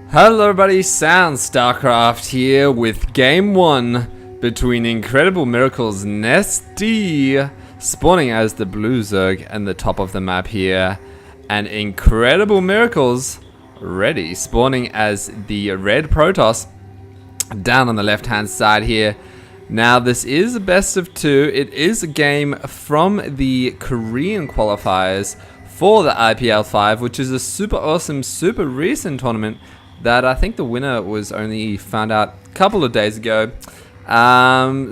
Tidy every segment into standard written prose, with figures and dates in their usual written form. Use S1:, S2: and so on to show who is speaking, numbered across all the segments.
S1: Hello everybody, Sound StarCraft here with Game 1 between Incredible Miracles Nestea spawning as the blue Zerg and the top of the map here, and Incredible Miracles ready spawning as the red Protoss down on the left hand side here. Now this is a best of two. It is a game from the Korean qualifiers for the IPL 5, which is a super awesome, super recent tournament that I think the winner was only found out a couple of days ago.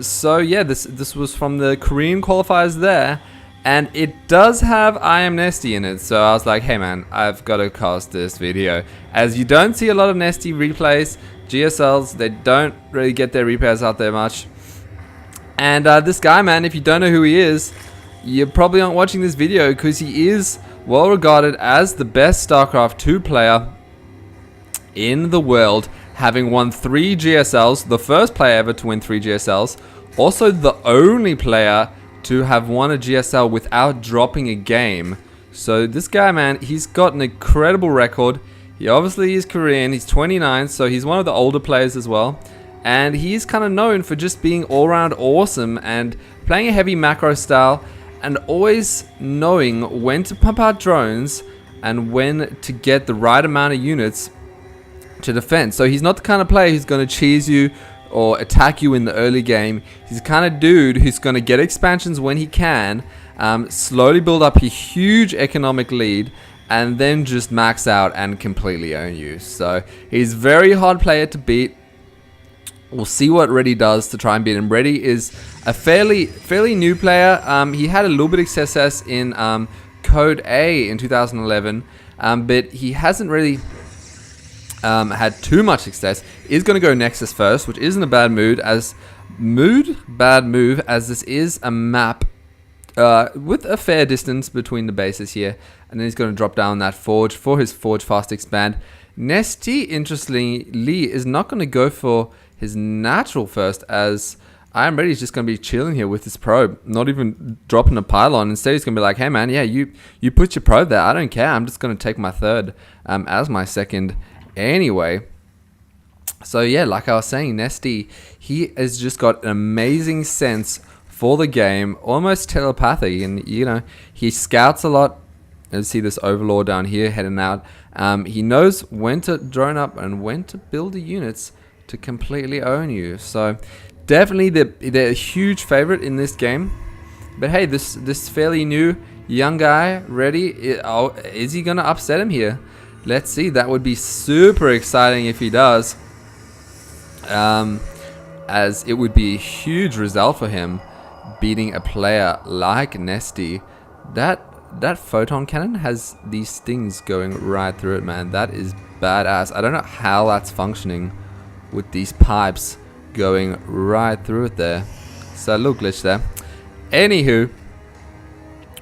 S1: So yeah, this was from the Korean qualifiers there, and it does have I Am Nestea in it. So I was like, hey man, I've got to cast this video, as you don't see a lot of Nestea replays. GSLs, they don't really get their replays out there much. And this guy, man, if you don't know who he is, you probably aren't watching this video, because he is well regarded as the best StarCraft 2 player in the world, having won 3 GSLs, the first player ever to win 3 GSLs, also the only player to have won a GSL without dropping a game. So this guy, man, he's got an incredible record. He obviously is Korean, he's 29, so he's one of the older players as well, and he's kind of known for just being all-round awesome and playing a heavy macro style and always knowing when to pump out drones and when to get the right amount of units to defend. So he's not the kind of player who's going to cheese you or attack you in the early game. He's the kind of dude who's going to get expansions when he can, slowly build up a huge economic lead, and then just max out and completely own you. So he's a very hard player to beat. We'll see what Reddy does to try and beat him. Reddy is a fairly new player. He had a little bit of success in Code A in 2011, but he hasn't really had too much success. Is going to go Nexus first, which isn't a bad move, as this is a map with a fair distance between the bases here, and then he's going to drop down that forge for his forge fast expand. Nestea, interestingly, is not going to go for his natural first, as I Am Ready is just going to be chilling here with his probe, not even dropping a pylon. Instead, he's going to be like, hey man, yeah, you put your probe there, I don't care, I'm just going to take my third as my second anyway. So yeah, like I was saying, Nestea, he has just got an amazing sense for the game, almost telepathic, and you know, he scouts a lot. Let's see this overlord down here heading out. He knows when to drone up and when to build the units to completely own you. So definitely they're a huge favorite in this game. But hey, this fairly new young guy, Reddy, is he gonna upset him here? Let's see. That would be super exciting if he does, as it would be a huge result for him beating a player like Nestea. That photon cannon has these stings going right through it, man. That is badass. I don't know how that's functioning with these pipes going right through it there. So a little glitch there. Anywho,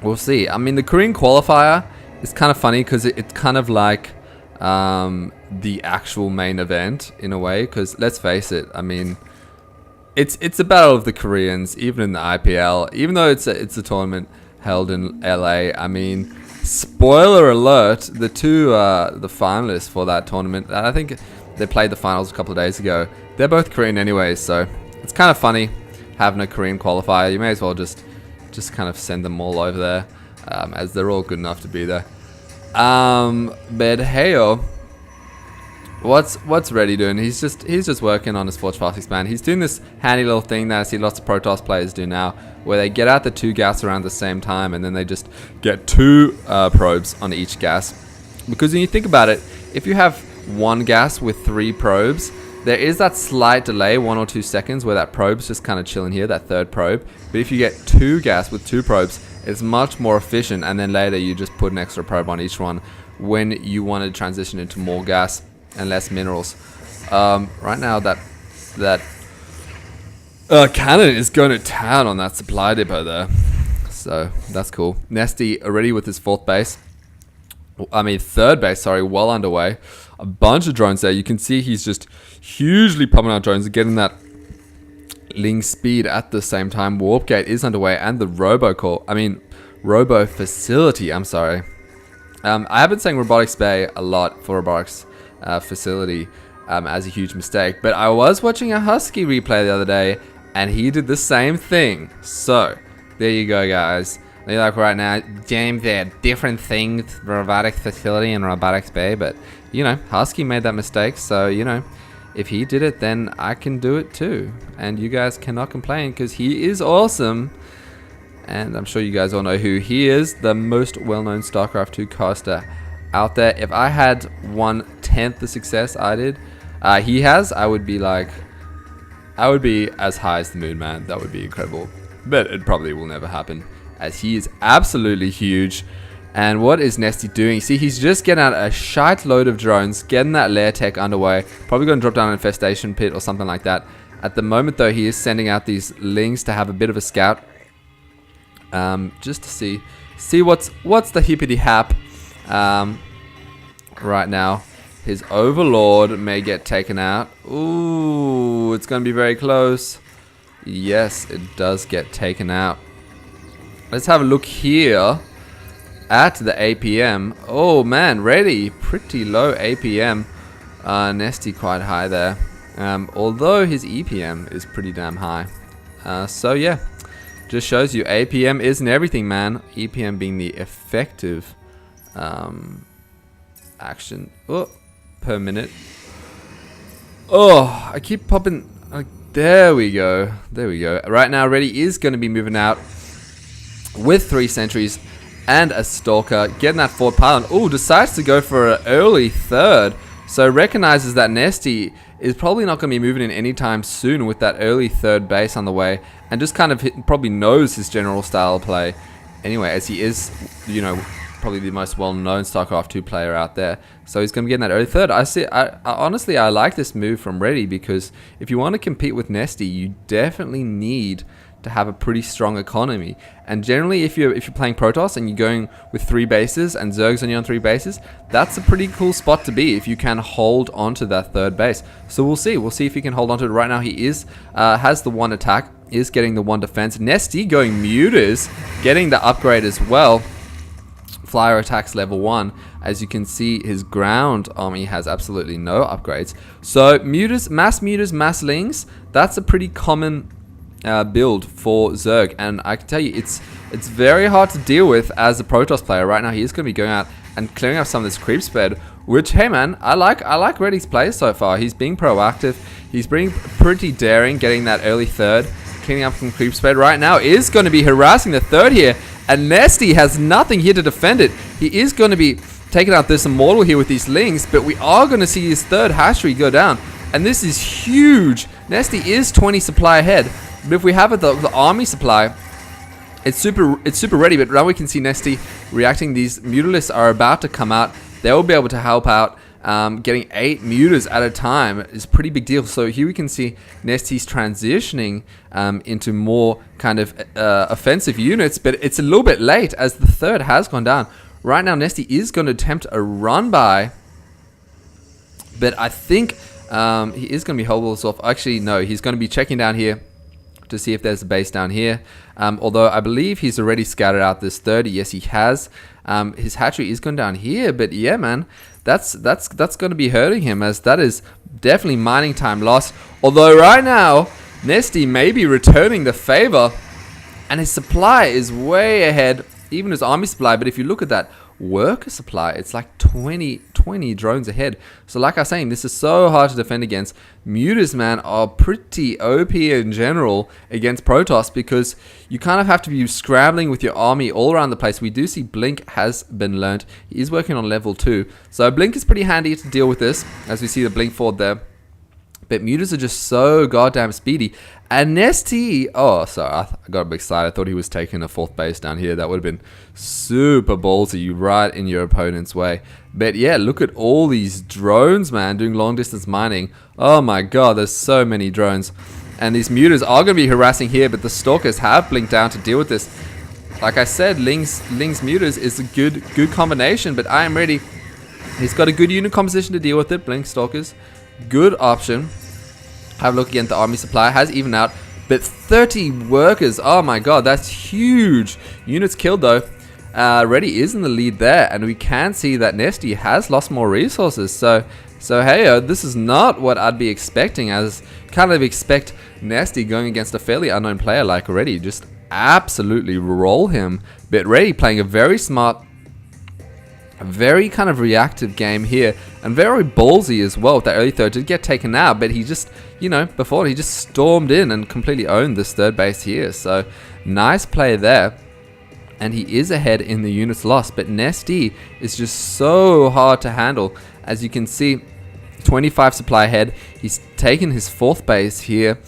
S1: we'll see. I mean, the Korean qualifier, it's kind of funny because it's kind of like the actual main event in a way, because let's face it, I mean, it's a battle of the Koreans, even in the IPL, even though it's a tournament held in LA. I mean, spoiler alert, the finalists for that tournament, I think they played the finals a couple of days ago, they're both Korean anyway, so it's kind of funny having a Korean qualifier. You may as well just kind of send them all over there, as they're all good enough to be there. But heyo, what's Reddy doing? He's just working on his forge fast expand. He's doing this handy little thing that I see lots of Protoss players do now, where they get out the 2 gas around the same time, and then they just get 2 probes on each gas. Because when you think about it, if you have 1 gas with 3 probes, there is that slight delay, 1 or 2 seconds, where that probe's just kind of chilling here, that third probe. But if you get 2 gas with 2 probes, it's much more efficient, and then later you just put an extra probe on each one when you want to transition into more gas and less minerals. Right now that cannon is going to town on that supply depot there, so that's cool. Nestea already with his third base, sorry, well underway. A bunch of drones there. You can see he's just hugely pumping out drones and getting that Ling speed at the same time. Warp gate is underway, and the robo facility, I'm sorry. I have been saying robotics bay a lot for robotics facility as a huge mistake. But I was watching a Husky replay the other day, and he did the same thing. So there you go, guys. Like right now, James, they're different things, robotics facility and robotics bay, but you know, Husky made that mistake, so you know, if he did it, then I can do it too. And you guys cannot complain because he is awesome. And I'm sure you guys all know who he is, the most well-known StarCraft 2 caster out there. If I had 1/10 the success I did, he has, I would be as high as the moon, man. That would be incredible. But it probably will never happen, as he is absolutely huge. And what is Nestea doing? See, he's just getting out a shite load of drones, getting that lair tech underway. Probably going to drop down an infestation pit or something like that. At the moment, though, he is sending out these lings to have a bit of a scout. Just to see what's the hippity hap right now. His overlord may get taken out. Ooh, it's going to be very close. Yes, it does get taken out. Let's have a look here at the APM. Oh man, ready. Pretty low APM. Nestea quite high there. Although his EPM is pretty damn high. So yeah, just shows you APM isn't everything, man. EPM being the effective action per minute. Oh, I keep popping. There we go. There we go. Right now, Ready is going to be moving out with 3 sentries and a stalker, getting that 4th pylon. Oh, decides to go for an early 3rd. So recognizes that Nestea is probably not going to be moving in anytime soon with that early 3rd base on the way, and just kind of probably knows his general style of play anyway, as he is, you know, probably the most well-known StarCraft 2 player out there. So he's going to be getting that early 3rd. I honestly, I like this move from Ready, because if you want to compete with Nestea, you definitely need to have a pretty strong economy. And generally, if you're playing Protoss and you're going with 3 bases and Zerg's only on 3 bases, that's a pretty cool spot to be if you can hold onto that 3rd base. So we'll see if he can hold onto it. Right now, he is has the 1 attack, is getting the 1 defense. Nestea going mutas, getting the upgrade as well. Flyer attacks level 1. As you can see, his ground army has absolutely no upgrades. So mutas, mass lings, that's a pretty common build for Zerg, and I can tell you it's very hard to deal with as a Protoss player. Right now, he is going to be going out and clearing up some of this creep spread, which, hey man, I like Ready's play so far. He's being proactive, he's being pretty daring, getting that early 3rd, cleaning up some creep spread. Right now is going to be harassing the 3rd here, and Nestea has nothing here to defend it. He is going to be taking out this Immortal here with these lings, but we are going to see his 3rd hatchery go down, and this is huge. Nestea is 20 supply ahead. But if we have the army supply, it's super ready. But now we can see Nestea reacting. These Mutalisks are about to come out. They will be able to help out. Getting 8 mutas at a time is a pretty big deal. So here we can see Nestea's transitioning into more kind of offensive units. But it's a little bit late as the 3rd has gone down. Right now, Nestea is going to attempt a run by. But I think he is going to be holding this off. Actually, no, he's going to be checking down here to see if there's a base down here. Although I believe he's already scattered out this 30. Yes, he has. His hatchery is going down here, but yeah, man, that's going to be hurting him, as that is definitely mining time lost. Although right now, Nestea may be returning the favor, and his supply is way ahead, even his army supply. But if you look at that worker supply, it's like 20 drones ahead. So like I was saying, this is so hard to defend against. Mutas, man, are pretty OP in general against Protoss, because you kind of have to be scrambling with your army all around the place. We do see Blink has been learnt. He is working on level 2. So Blink is pretty handy to deal with this, as we see the Blink Ford there. But mutas are just so goddamn speedy. And Nestea, oh, sorry, I got a bit excited. I thought he was taking a 4th base down here. That would have been super ballsy, right in your opponent's way. But yeah, look at all these drones, man, doing long distance mining. Oh my god, there's so many drones. And these mutas are going to be harassing here, but the stalkers have blinked down to deal with this. Like I said, Ling's mutas is a good combination, but I am ready. He's got a good unit composition to deal with it. Blink stalkers, good option. Have a look again. The army supply has evened out, but 30 workers. Oh my god, that's huge. Units killed though. Ready is in the lead there, and we can see that Nestea has lost more resources. So So hey, this is not what I'd be expecting, as kind of expect Nestea going against a fairly unknown player like Reddy. Just absolutely roll him. But Reddy playing a very smart, very kind of reactive game here, and very ballsy as well. With that early third did get taken out, but he just, you know, before he just stormed in and completely owned this third base here. So nice play there. And he is ahead in the units lost, but Nestea is just so hard to handle. As you can see, 25 supply ahead. He's taken his fourth base here.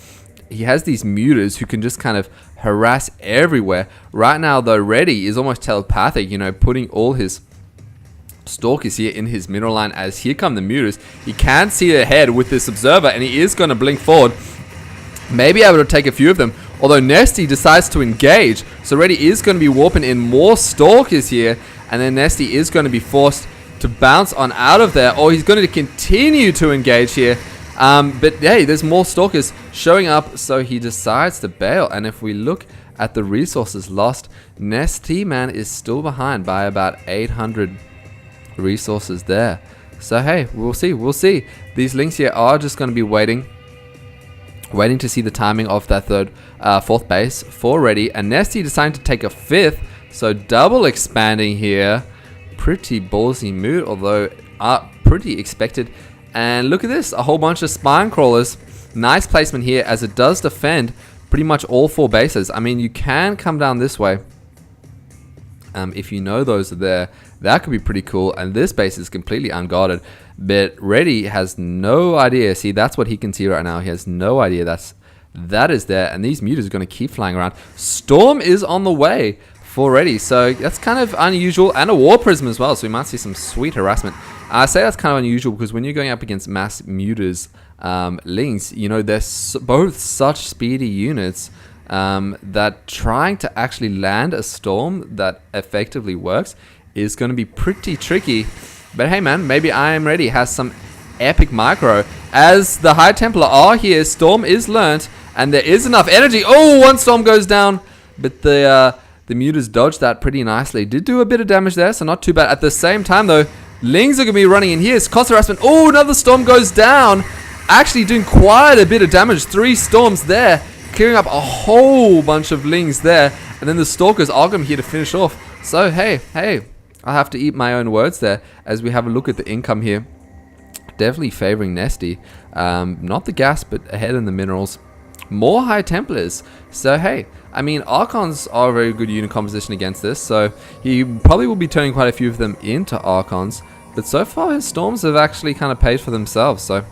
S1: He has these muters who can just kind of harass everywhere. Right now, though, Reddy is almost telepathic, you know, putting all his stalkers here in his middle line, as here come the muters. He can see ahead with this observer, and he is going to blink forward. Maybe able to take a few of them. Although Nestea decides to engage, so Reddy is going to be warping in more stalkers here, and then Nestea is going to be forced to bounce on out of there, or he's going to continue to engage here. But hey, there's more stalkers showing up, so he decides to bail. And if we look at the resources lost, Nestea, man, is still behind by about 800 resources there. So hey, we'll see. These links here are just going to be waiting to see the timing of that fourth base for Reddy, and Nestea deciding to take a fifth, so double expanding here. Pretty ballsy move, although pretty expected. And look at this, a whole bunch of spine crawlers. Nice placement here, as it does defend pretty much all four bases. I mean, you can come down this way. If you know those are there, that could be pretty cool. And this base is completely unguarded, but Reddy has no idea. See, that's what he can see right now. He has no idea that is there, and these muters are going to keep flying around. Storm is on the way for Reddy, so that's kind of unusual, and a war prism as well, so we might see some sweet harassment. I say that's kind of unusual because when you're going up against mass muters, Lings, you know, they're both such speedy units that trying to actually land a storm that effectively works is going to be pretty tricky. But hey man, maybe I Am Ready has some epic micro. As the High Templar are here, Storm is learnt, and there is enough energy. Oh, one Storm goes down, but the muters dodged that pretty nicely. Did do a bit of damage there, so not too bad. At the same time though, Lings are going to be running in here. It's constant harassment. Oh, another Storm goes down. Actually doing quite a bit of damage. 3 Storms there, clearing up a whole bunch of Lings there. And then the Stalkers are going to be here to finish off. So hey, I have to eat my own words there as we have a look at the income here. Definitely favoring Nestea. Not the gas, but ahead in the minerals. More High Templars. So hey, I mean, Archons are a very good unit composition against this, so he probably will be turning quite a few of them into Archons. But so far his Storms have actually kind of paid for themselves, so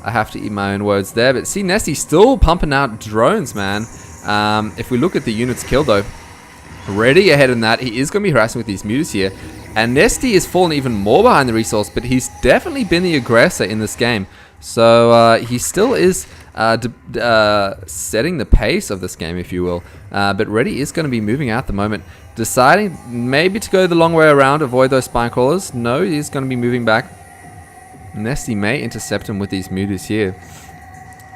S1: I have to eat my own words there. But see, Nestea still pumping out drones, man. If we look at the units killed though, Reddy ahead in that. He is going to be harassing with these muters here. And Nestea is fallen even more behind the resource, but he's definitely been the aggressor in this game. So he still is setting the pace of this game, if you will. But Reddy is going to be moving out at the moment, deciding maybe to go the long way around, avoid those spine crawlers. No, he's going to be moving back. Nestea may intercept him with these muters here.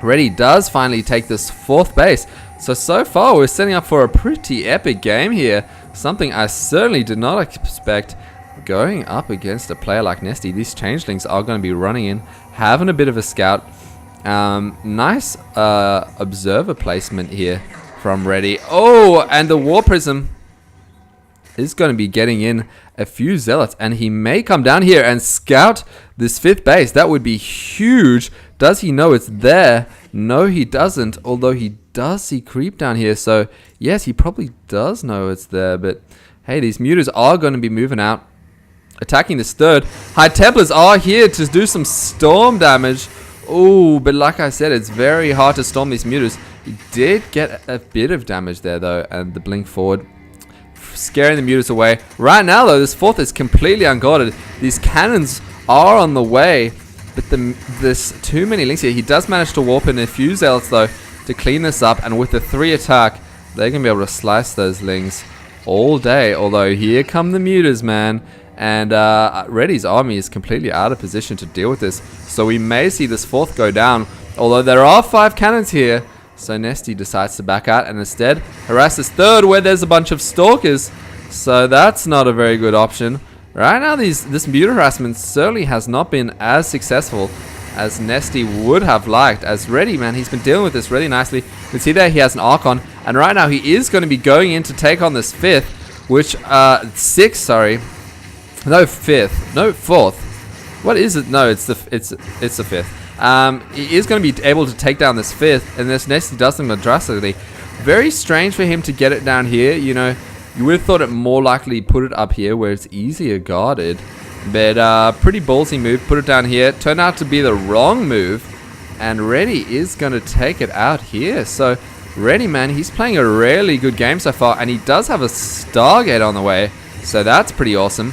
S1: Reddy does finally take this fourth base. So far we're setting up for a pretty epic game here. Something I certainly did not expect going up against a player like Nestea. These changelings are going to be running in, having a bit of a scout. Nice observer placement here from Reddy. Oh, and the War Prism is going to be getting in a few zealots, and he may come down here and scout this fifth base. That would be huge. Does he know it's there? No, he doesn't, although he does see creep down here. So yes, he probably does know it's there, but hey, these muters are going to be moving out, attacking this third. High Templars are here to do some storm damage. Oh, but like I said, it's very hard to storm these muters. He did get a bit of damage there though, and the blink forward scaring the muters away. Right now though, this fourth is completely unguarded. These cannons are on the way, but there's too many links here. He does manage to warp in a few zealots though to clean this up, and with the 3 attack, they're gonna be able to slice those lings all day. Although here come the muters, man, and Reddy's army is completely out of position to deal with this. So we may see this fourth go down, although there are 5 cannons here. So Nestea decides to back out and instead harass this third, where there's a bunch of stalkers. So that's not a very good option. Right now, this muta harassment certainly has not been as successful as Nestea would have liked. As Ready, man, he's been dealing with this really nicely. You can see there he has an Archon, and right now he is going to be going in to take on this fourth. What is it? No, it's the fifth. He is going to be able to take down this fifth, and this Nestea does them drastically. Very strange for him to get it down here. You know, you would have thought it more likely put it up here where it's easier guarded. But pretty ballsy move. Put it down here. Turned out to be the wrong move. And Ready is going to take it out here. So Ready, man, he's playing a really good game so far. And he does have a Stargate on the way. So that's pretty awesome.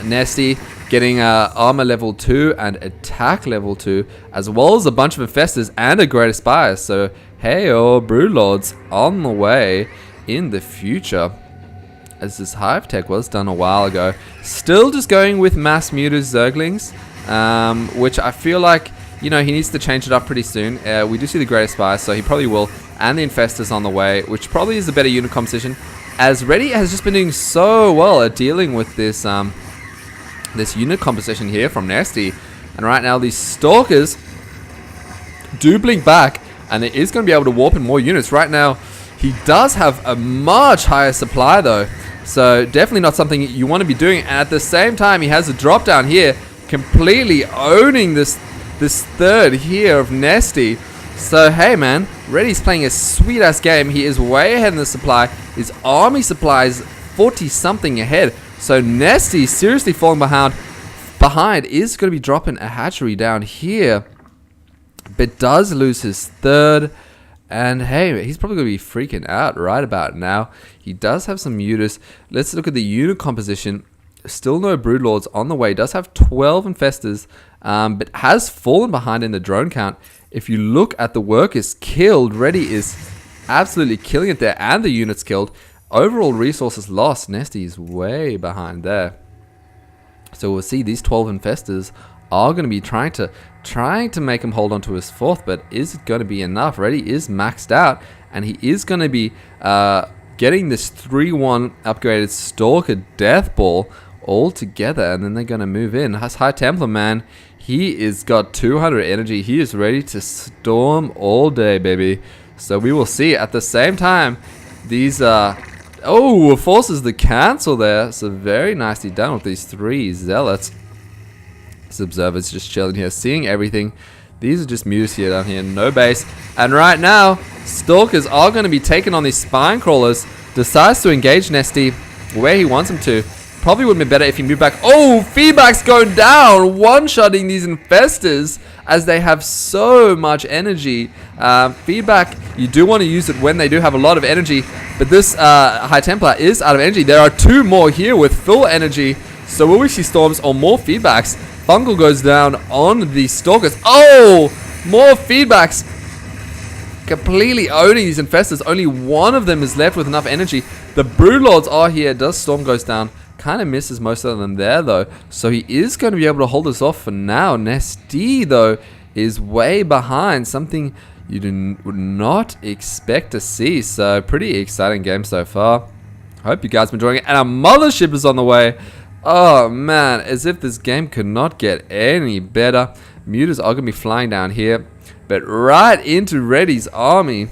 S1: Nestea getting armor level 2 and attack level 2. As well as a bunch of Infestors and a Great Aspire. So hey, Broodlords on the way in the future. As this Hive Tech was done a while ago. Still just going with mass mutas Zerglings, which I feel like, you know, he needs to change it up pretty soon. We do see the Great Aspire, so he probably will, and the Infestors on the way, which probably is a better unit composition. As Ready has just been doing so well at dealing with this this unit composition here from Nestea, and right now these Stalkers do blink back, and it is going to be able to warp in more units. Right now, he does have a much higher supply though. So definitely not something you want to be doing. And at the same time, he has a drop down here, completely owning this third here of Nestea. So hey man, Ready's playing a sweet ass game. He is way ahead in the supply. His army supply is 40 something ahead. So Nestea seriously falling behind is going to be dropping a hatchery down here, but does lose his third. And hey, he's probably going to be freaking out right about now. He does have some mutas. Let's look at the unit composition. Still no Broodlords on the way. Does have 12 Infestors, but has fallen behind in the drone count. If you look at the workers killed, Ready is absolutely killing it there, and the units killed. Overall resources lost. Nestea is way behind there. So we'll see these 12 Infestors are going to be trying to make him hold on to his fourth, but is it going to be enough? Ready is maxed out, and he is going to be getting this 3-1 upgraded Stalker Death Ball all together, and then they're going to move in. Has High Templar, man, he is got 200 energy. He is ready to storm all day, baby. So we will see. At the same time, these forces the cancel there. So very nicely done with these 3 Zealots. This Observer's just chilling here, seeing everything. These are just mutas here down here, no base. And right now, Stalkers are going to be taking on these Spine Crawlers. Decides to engage Nestea where he wants him to. Probably would be better if he moved back. Oh, feedback's going down. One-shotting these Infestors as they have so much energy. Feedback, you do want to use it when they do have a lot of energy. But this High Templar is out of energy. There are 2 more here with full energy. So will we see storms or more feedbacks? Fungal goes down on the Stalkers. Oh, more feedbacks. Completely owning these Infestors. Only one of them is left with enough energy. The Broodlords are here. Does Storm goes down. Kind of misses most of them there though. So he is going to be able to hold this off for now. Nestea though is way behind. Something you would not expect to see. So pretty exciting game so far. Hope you guys are enjoying it. And our mothership is on the way. Oh man, as if this game could not get any better. Mutas are going to be flying down here, but right into Ready's army,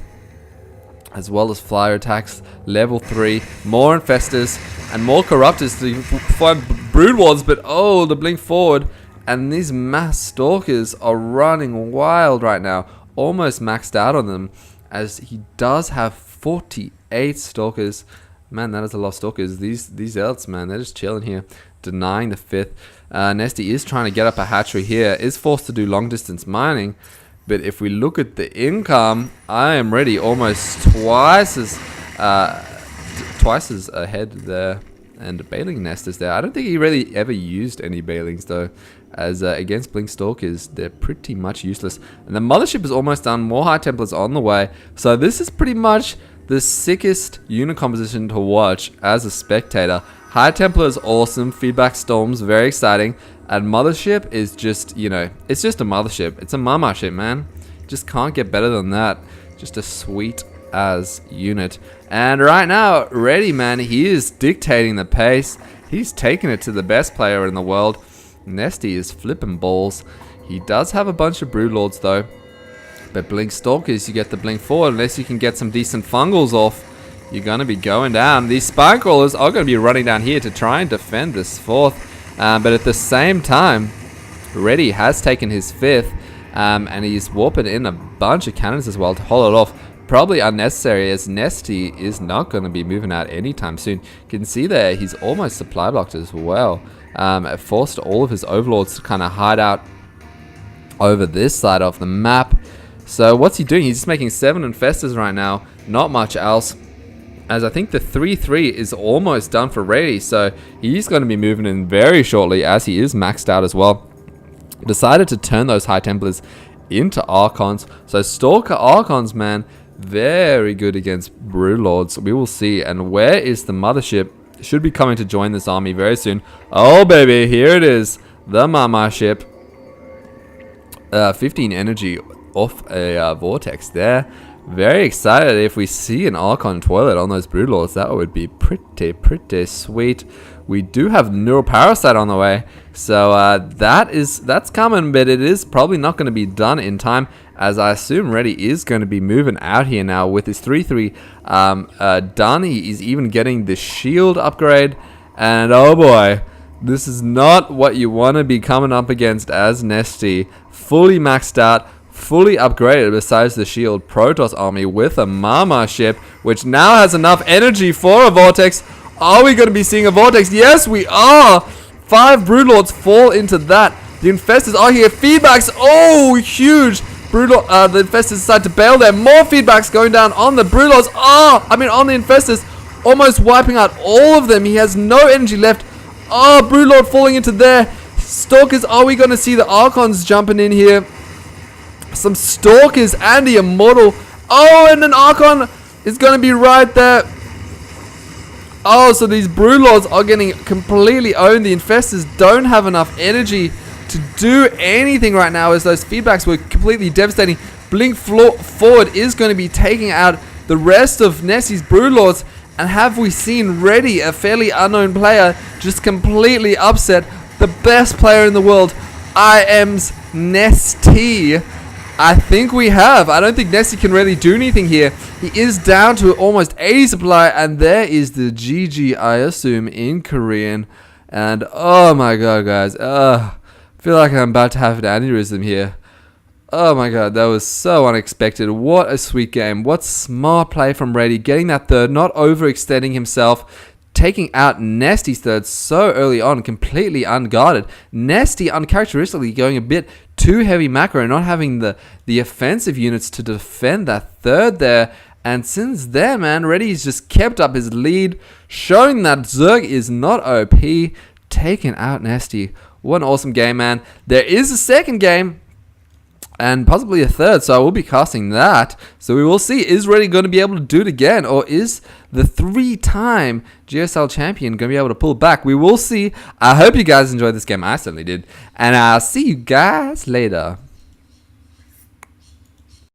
S1: as well as flyer attacks, level 3, more Infestors, and more Corruptors to find Broodwards, but oh, the blink forward, and these mass Stalkers are running wild right now, almost maxed out on them, as he does have 48 Stalkers. Man, that is a lot of Stalkers. These elves, man, they're just chilling here, denying the 5th. Nestea is trying to get up a hatchery here, is forced to do long distance mining. But if we look at the income, I am Ready almost twice as ahead there. And Bailing Nest is there. I don't think he really ever used any Bailings though, as against Blink Stalkers, they're pretty much useless. And the Mothership is almost done. More High Templars on the way. So this is pretty much the sickest unit composition to watch as a spectator. High Templar is awesome. Feedback Storms, very exciting. And Mothership is just, you know, it's just a Mothership. It's a mama ship, man. Just can't get better than that. Just a sweet as unit. And right now, Ready, man, he is dictating the pace. He's taking it to the best player in the world. Nestea is flipping balls. He does have a bunch of Broodlords though. But Blink Stalkers, you get the Blink forward. Unless you can get some decent Fungals off, you're going to be going down. These Spine Crawlers are going to be running down here to try and defend this 4th. But at the same time, Reddy has taken his 5th. And he's warping in a bunch of cannons as well to hold it off. Probably unnecessary, as Nestea is not going to be moving out anytime soon. You can see there he's almost supply blocked as well. It forced all of his overlords to kind of hide out over this side of the map. So what's he doing? He's just making 7 Infestors right now. Not much else. As I think the 3-3 is almost done for Reddy. So he's going to be moving in very shortly, as he is maxed out as well. Decided to turn those High Templars into Archons. So Stalker Archons, man, very good against Broodlords. We will see. And where is the Mothership? Should be coming to join this army very soon. Oh, baby, here it is. The Mama ship. 15 energy off a Vortex there. Very excited. If we see an Archon toilet on those Broodlords, that would be pretty sweet. We do have Neural Parasite on the way, so that's coming, but it is probably not going to be done in time, as I assume Reddy is going to be moving out here now with his 3-3 done. He is even getting the shield upgrade, and oh boy, this is not what you want to be coming up against as Nestea. Fully maxed out, fully upgraded besides the shield Protoss army with a Mama ship, which now has enough energy for a Vortex. Are we going to be seeing a Vortex? Yes, we are. 5 Broodlords fall into that. The Infestors are here. Feedbacks. Oh, huge. Broodlord. The Infestors decide to bail there. More feedbacks going down on the Broodlords. On the Infestors. Almost wiping out all of them. He has no energy left. Broodlord falling into there. Stalkers. Are we going to see the Archons jumping in here? Some Stalkers and the Immortal. And an Archon is going to be right there. So these Broodlords are getting completely owned. The Infestors don't have enough energy to do anything right now, as those feedbacks were completely devastating. Blink forward is going to be taking out the rest of Nestea's Broodlords. And have we seen Reddy, a fairly unknown player, just completely upset the best player in the world, IM's Nestea? I think we have. I don't think Nestea can really do anything here. He is down to almost 80 supply, and there is the GG, I assume, in Korean. And oh my god, guys. I feel like I'm about to have an aneurysm here. Oh my god, that was so unexpected. What a sweet game. What smart play from Reddy, getting that 3rd, not overextending himself, taking out Nestea's 3rd so early on, completely unguarded. Nestea uncharacteristically going a bit too heavy macro, not having the offensive units to defend that 3rd there. And since then, man, Reddy's just kept up his lead, showing that Zerg is not OP, taking out Nestea. What an awesome game, man. There is a second game, and possibly a 3rd, so I will be casting that. So we will see, is Reddy going to be able to do it again, or is the 3-time GSL champion going to be able to pull back? We will see. I hope you guys enjoyed this game. I certainly did. And I'll see you guys later.